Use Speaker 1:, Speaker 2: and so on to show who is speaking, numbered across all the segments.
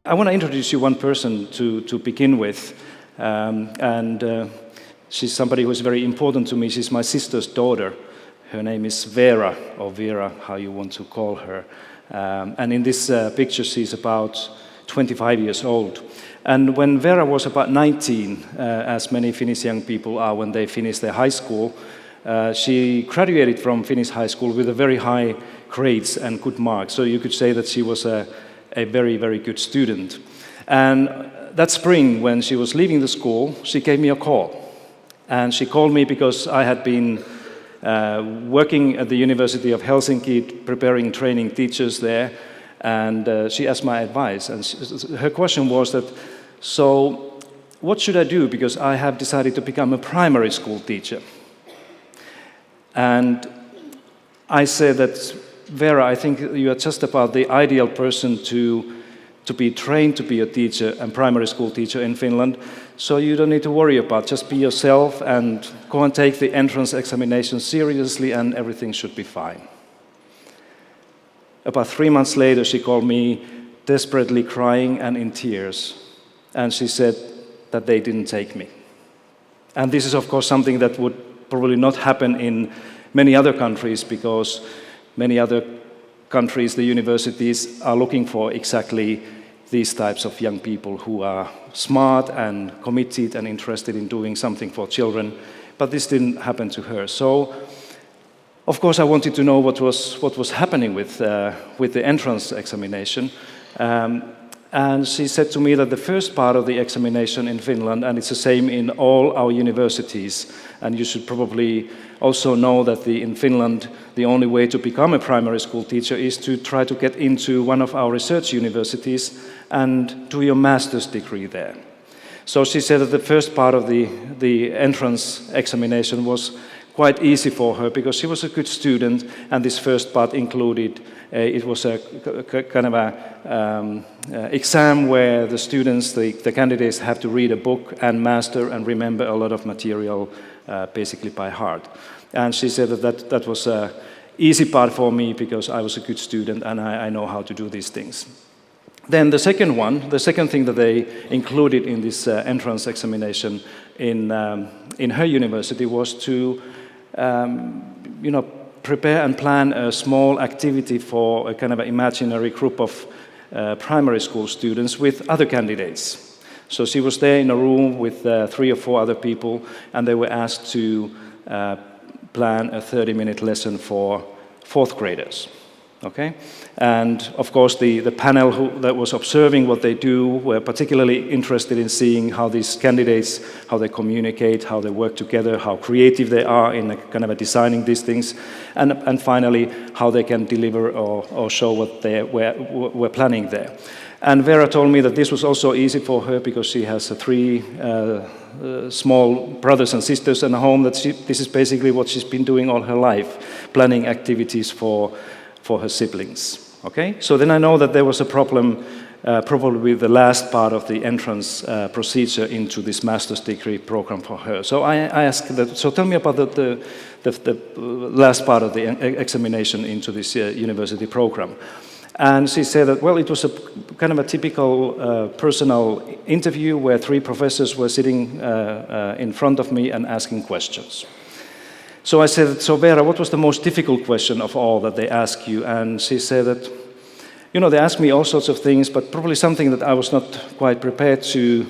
Speaker 1: I want to introduce you one person to begin with, and she's somebody who is very important to me. She's my sister's daughter. Her name is Vera, or Vera, how you want to call her. And in this picture, she's about 25 years old. And when Vera was about 19, as many Finnish young people are when they finish their high school, she graduated from Finnish high school with a very high grades and good marks. So you could say that she was a very, very good student. And that spring, when she was leaving the school, she gave me a call. And she called me because I had been working at the University of Helsinki, preparing training teachers there, and she asked my advice. And her question was that, so what should I do? Because I have decided to become a primary school teacher. And I said that, Vera, I think you are just about the ideal person to be trained to be a teacher and primary school teacher in Finland. So you don't need to worry about, just be yourself and go and take the entrance examination seriously and everything should be fine. About 3 months later, she called me desperately crying and in tears. And she said that they didn't take me. And this is, of course, something that would probably not happen in many other countries, because many other countries, the universities are looking for exactly these types of young people who are smart and committed and interested in doing something for children. But this didn't happen to her. So, of course, I wanted to know what was happening with the entrance examination. And she said to me that the first part of the examination in Finland, and it's the same in all our universities, and you should probably also know that in Finland, the only way to become a primary school teacher is to try to get into one of our research universities and do your master's degree there. So she said that the first part of the entrance examination was quite easy for her because she was a good student, and this first part included, it was a kind of a exam where the students, the candidates have to read a book and master and remember a lot of material basically by heart. And she said that was an easy part for me because I was a good student and I know how to do these things. Then the second thing that they included in this entrance examination in her university was to prepare and plan a small activity for a kind of an imaginary group of primary school students with other candidates. So she was there in a room with 3 or 4 other people, and they were asked to plan a 30-minute lesson for 4th graders. Okay? And of course, the panel that was observing what they do were particularly interested in seeing how these candidates, how they communicate, how they work together, how creative they are in kind of designing these things, and finally, how they can deliver or show what they were planning there. And Vera told me that this was also easy for her because she has 3 small brothers and sisters in a home, that this is basically what she's been doing all her life, planning activities for her siblings. Okay? So then I know that there was a problem probably with the last part of the entrance procedure into this master's degree program for her. So I asked that, so tell me about the last part of the examination into this university program. And she said that, well, it was a kind of a typical personal interview where 3 professors were sitting in front of me and asking questions. So I said, so Vera, what was the most difficult question of all that they asked you? And she said that, they asked me all sorts of things, but probably something that I was not quite prepared to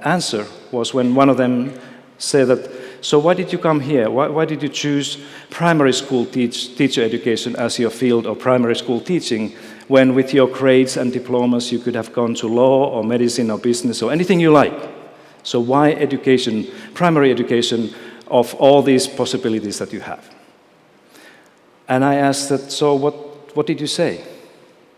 Speaker 1: answer was when one of them said that, so why did you come here? Why did you choose primary school teacher education as your field, or primary school teaching, when with your grades and diplomas you could have gone to law or medicine or business or anything you like? So why education, primary education, of all these possibilities that you have? And I asked that, so what did you say?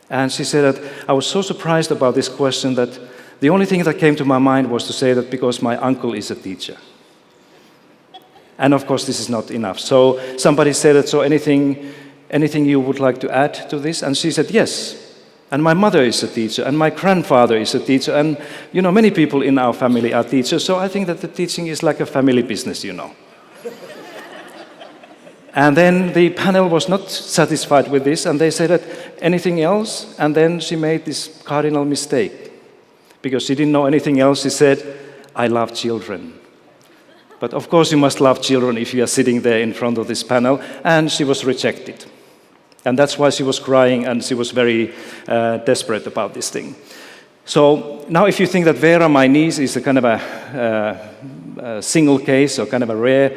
Speaker 1: And she said that I was so surprised about this question that the only thing that came to my mind was to say that because my uncle is a teacher. And of course this is not enough. So somebody said that, so anything you would like to add to this? And she said, yes. And my mother is a teacher, and my grandfather is a teacher, and many people in our family are teachers, so I think that the teaching is like a family business, And then the panel was not satisfied with this, and they said that anything else, and then she made this cardinal mistake. Because she didn't know anything else, she said, "I love children." But of course you must love children if you are sitting there in front of this panel, and she was rejected. And that's why she was crying, and she was very desperate about this thing. So now if you think that Vera, my niece, is a kind of a single case or kind of a rare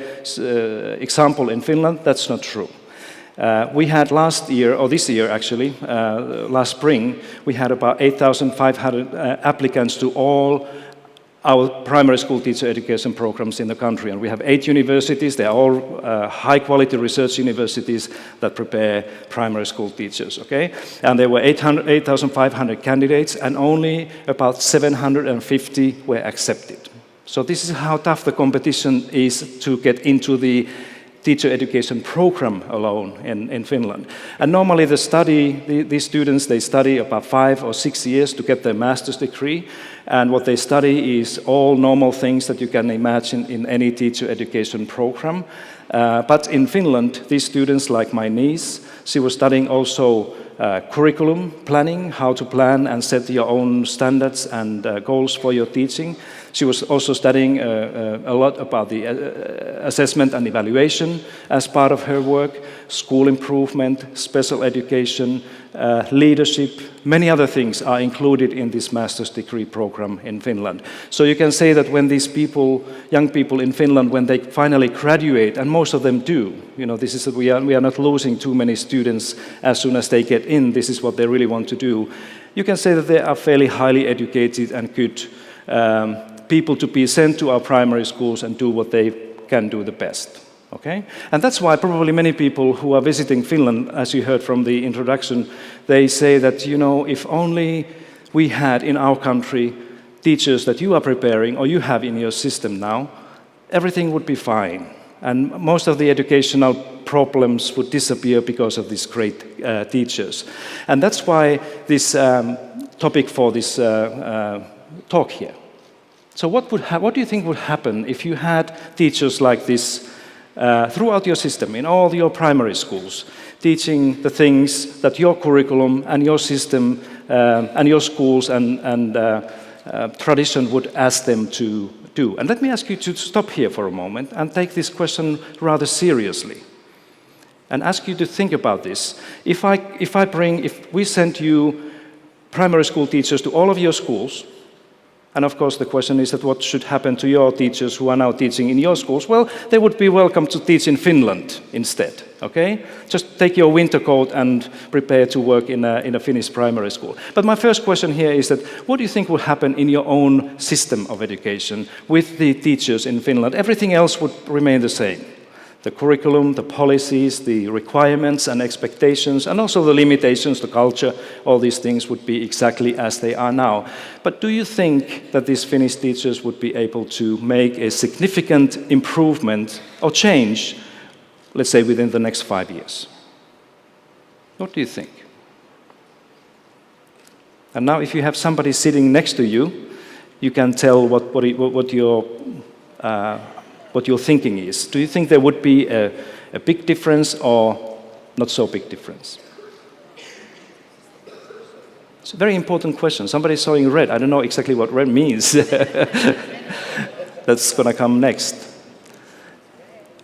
Speaker 1: example in Finland, that's not true. We had last year, or this year actually, last spring, we had about 8,500 applicants to all our primary school teacher education programs in the country. And we have 8 universities. They are all high-quality research universities that prepare primary school teachers, okay? And there were 8,500 candidates, and only about 750 were accepted. So this is how tough the competition is to get into the teacher education program alone in Finland. And normally these students, they study about 5 or 6 years to get their master's degree. And what they study is all normal things that you can imagine in any teacher education program. But in Finland, these students, like my niece, she was studying also curriculum planning, how to plan and set your own standards and goals for your teaching. She was also studying a lot about the assessment and evaluation as part of her work, school improvement, special education, leadership. Many other things are included in this master's degree program in Finland. So you can say that when these people, young people in Finland, when they finally graduate, and most of them do, you know, this is we are not losing too many students as soon as they get in. This is what they really want to do. You can say that they are fairly highly educated and good people to be sent to our primary schools and do what they can do the best. Okay? And that's why probably many people who are visiting Finland, as you heard from the introduction, they say that, you know, if only we had in our country teachers that you are preparing or you have in your system now, everything would be fine. And most of the educational problems would disappear because of these great teachers. And that's why this topic for this talk here. So what do you think would happen if you had teachers like this throughout your system, in all your primary schools, teaching the things that your curriculum and your system and your schools and tradition would ask them to do? And let me ask you to stop here for a moment and take this question rather seriously and ask you to think about this. If we send you primary school teachers to all of your schools, and of course the question is that what should happen to your teachers who are now teaching in your schools? Well, they would be welcome to teach in Finland instead, okay? Just take your winter coat and prepare to work in a Finnish primary school. But my first question here is that what do you think would happen in your own system of education with the teachers in Finland? Everything else would remain the same. The curriculum, the policies, the requirements and expectations, and also the limitations, the culture, all these things would be exactly as they are now. But do you think that these Finnish teachers would be able to make a significant improvement or change, let's say, within the next 5 years? What do you think? And now if you have somebody sitting next to you, you can tell what your thinking is. Do you think there would be a big difference or not so big difference? It's a very important question. Somebody's showing red. I don't know exactly what red means. That's going to come next.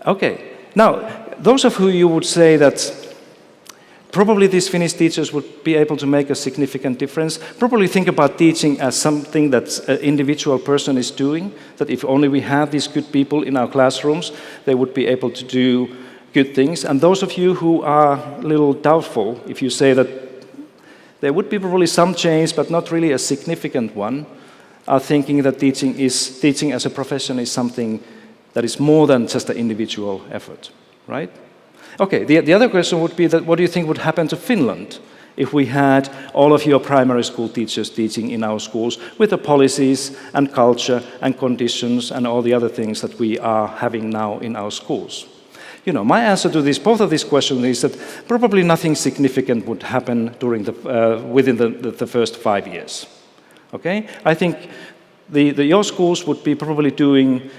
Speaker 1: Okay. Now, those of you would say that probably these Finnish teachers would be able to make a significant difference. Probably think about teaching as something that an individual person is doing, that if only we had these good people in our classrooms, they would be able to do good things. And those of you who are a little doubtful, if you say that there would be probably some change, but not really a significant one, are thinking that teaching as a profession is something that is more than just an individual effort, right? Okay, the other question would be that what do you think would happen to Finland if we had all of your primary school teachers teaching in our schools with the policies and culture and conditions and all the other things that we are having now in our schools? You know, my answer to both of these questions is that probably nothing significant would happen within the first 5 years. Okay, I think your schools would be probably doing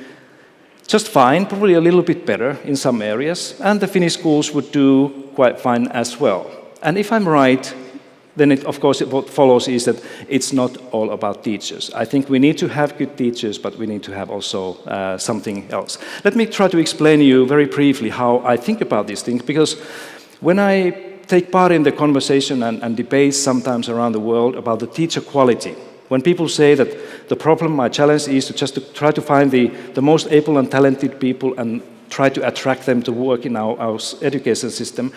Speaker 1: just fine, probably a little bit better in some areas, and the Finnish schools would do quite fine as well. And if I'm right, then of course what follows is that it's not all about teachers. I think we need to have good teachers, but we need to have also something else. Let me try to explain to you very briefly how I think about these things, because when I take part in the conversation and debates sometimes around the world about the teacher quality, when people say that the problem, my challenge is to try to find the most able and talented people and try to attract them to work in our education system,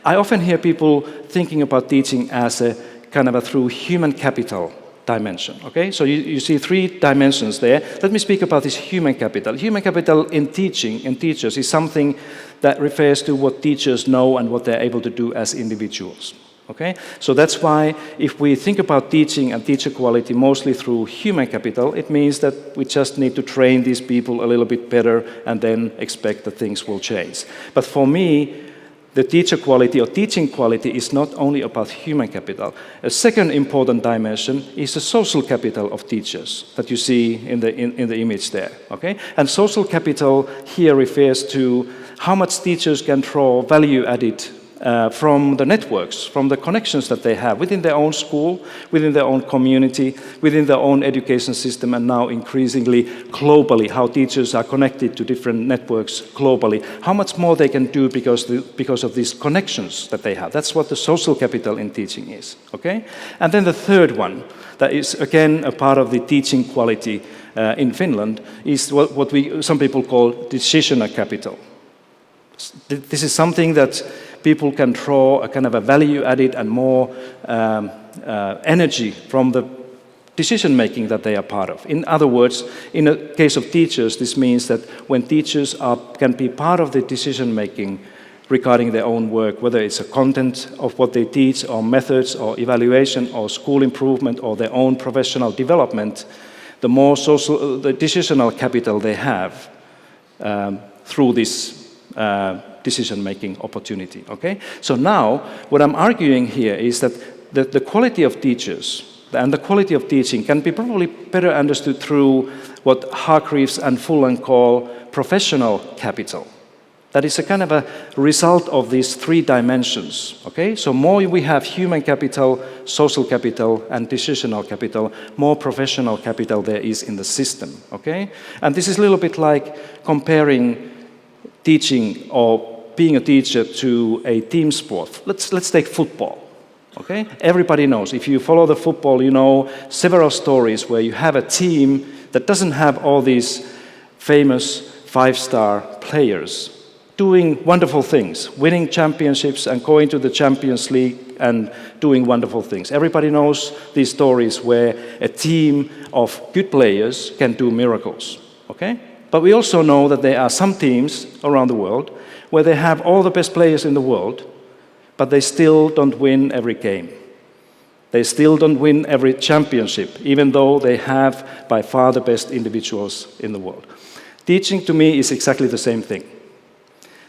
Speaker 1: I often hear people thinking about teaching as a kind of a through human capital dimension. Okay, so you see three dimensions there. Let me speak about this human capital. Human capital in teaching and teachers is something that refers to what teachers know and what they're able to do as individuals. Okay, so that's why if we think about teaching and teacher quality mostly through human capital, it means that we just need to train these people a little bit better and then expect that things will change. But for me, the teacher quality or teaching quality is not only about human capital. A second important dimension is the social capital of teachers that you see in the image there. Okay, and social capital here refers to how much teachers can draw value added from the networks, from the connections that they have within their own school, within their own community, within their own education system, and now increasingly globally, how teachers are connected to different networks globally, how much more they can do because of these connections that they have. That's what the social capital in teaching is, okay? And then the third one, that is again a part of the teaching quality in Finland, is what some people call decisional capital. This is something that people can draw a kind of a value added and more energy from the decision making that they are part of. In other words, in a case of teachers, this means that when teachers can be part of the decision making regarding their own work, whether it's a content of what they teach or methods or evaluation or school improvement or their own professional development, the more the decisional capital they have through this decision-making opportunity, okay? So now, what I'm arguing here is that the quality of teachers and the quality of teaching can be probably better understood through what Hargreaves and Fullan call professional capital. That is a kind of a result of these three dimensions, okay? So more we have human capital, social capital, and decisional capital, more professional capital there is in the system, okay? And this is a little bit like comparing teaching or being a teacher to a team sport. Let's take football, okay? Everybody knows, if you follow the football, you know several stories where you have a team that doesn't have all these famous five-star players doing wonderful things, winning championships and going to the Champions League and doing wonderful things. Everybody knows these stories where a team of good players can do miracles, okay? But we also know that there are some teams around the world where they have all the best players in the world, but they still don't win every game. They still don't win every championship, even though they have by far the best individuals in the world. Teaching to me is exactly the same thing.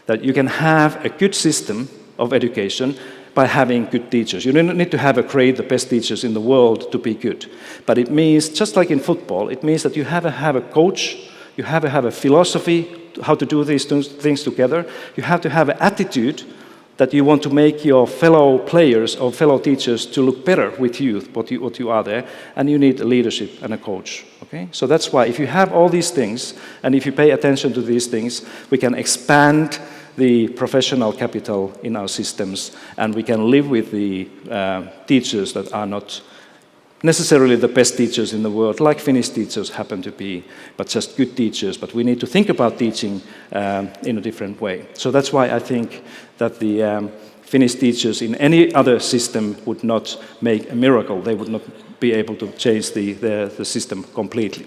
Speaker 1: That you can have a good system of education by having good teachers. You don't need to have the best teachers in the world to be good. But it means, just like in football, it means that you have a coach. You have to have a philosophy, how to do these things together. You have to have an attitude that you want to make your fellow players or fellow teachers to look better with you, what you are there. And you need a leadership and a coach. Okay? So that's why if you have all these things, and if you pay attention to these things, we can expand the professional capital in our systems, and we can live with the teachers that are not necessarily the best teachers in the world, like Finnish teachers happen to be, but just good teachers. But we need to think about teaching in a different way. So that's why I think that the Finnish teachers in any other system would not make a miracle. They would not be able to change the system completely.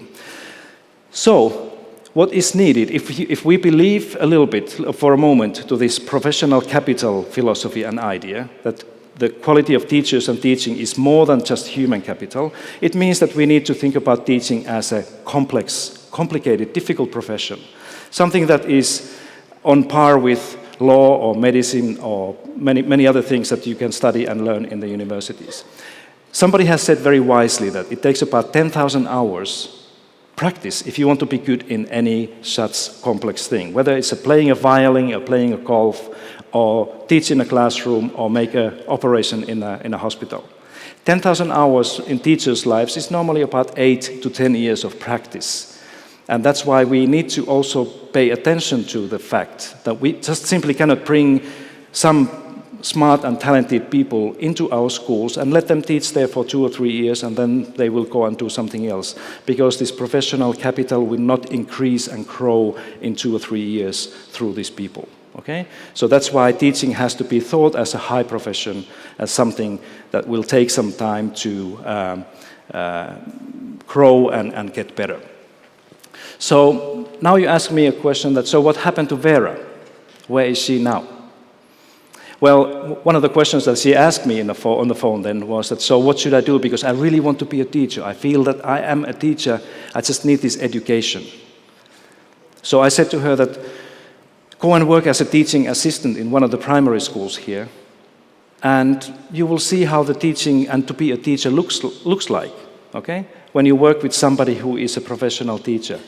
Speaker 1: So what is needed, if we believe a little bit for a moment to this professional capital philosophy and idea, that the quality of teachers and teaching is more than just human capital, it means that we need to think about teaching as a complex, complicated, difficult profession. Something that is on par with law or medicine or many other things that you can study and learn in the universities. Somebody has said very wisely that it takes about 10,000 hours practice if you want to be good in any such complex thing, whether it's playing a violin or playing a golf or teach in a classroom or make an operation in a hospital. 10,000 hours in teachers' lives is normally about 8 to 10 years of practice. And that's why we need to also pay attention to the fact that we just simply cannot bring some smart and talented people into our schools and let them teach there for 2 or 3 years and then they will go and do something else. Because this professional capital will not increase and grow in 2 or 3 years through these people. Okay? So that's why teaching has to be thought as a high profession, as something that will take some time to grow and get better. So now you ask me a question that, so what happened to Vera? Where is she now? Well, one of the questions that she asked me on the phone then was that, so what should I do? Because I really want to be a teacher. I feel that I am a teacher. I just need this education. So I said to her that, go and work as a teaching assistant in one of the primary schools here, and you will see how the teaching and to be a teacher looks like, okay? When you work with somebody who is a professional teacher.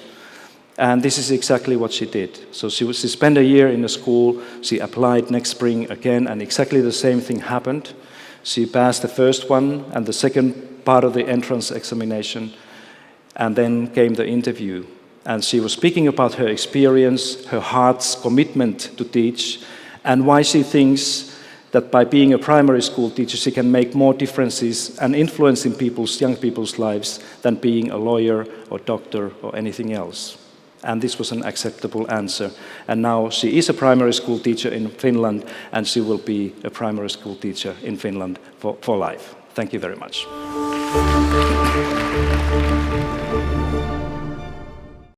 Speaker 1: And this is exactly what she did. So she spent a year in a school, she applied next spring again, and exactly the same thing happened. She passed the first one and the second part of the entrance examination, and then came the interview. And she was speaking about her experience, her heart's commitment to teach, and why she thinks that by being a primary school teacher, she can make more differences and influence in young people's lives than being a lawyer or doctor or anything else. And this was an acceptable answer. And now she is a primary school teacher in Finland, and she will be a primary school teacher in Finland for life. Thank you very much.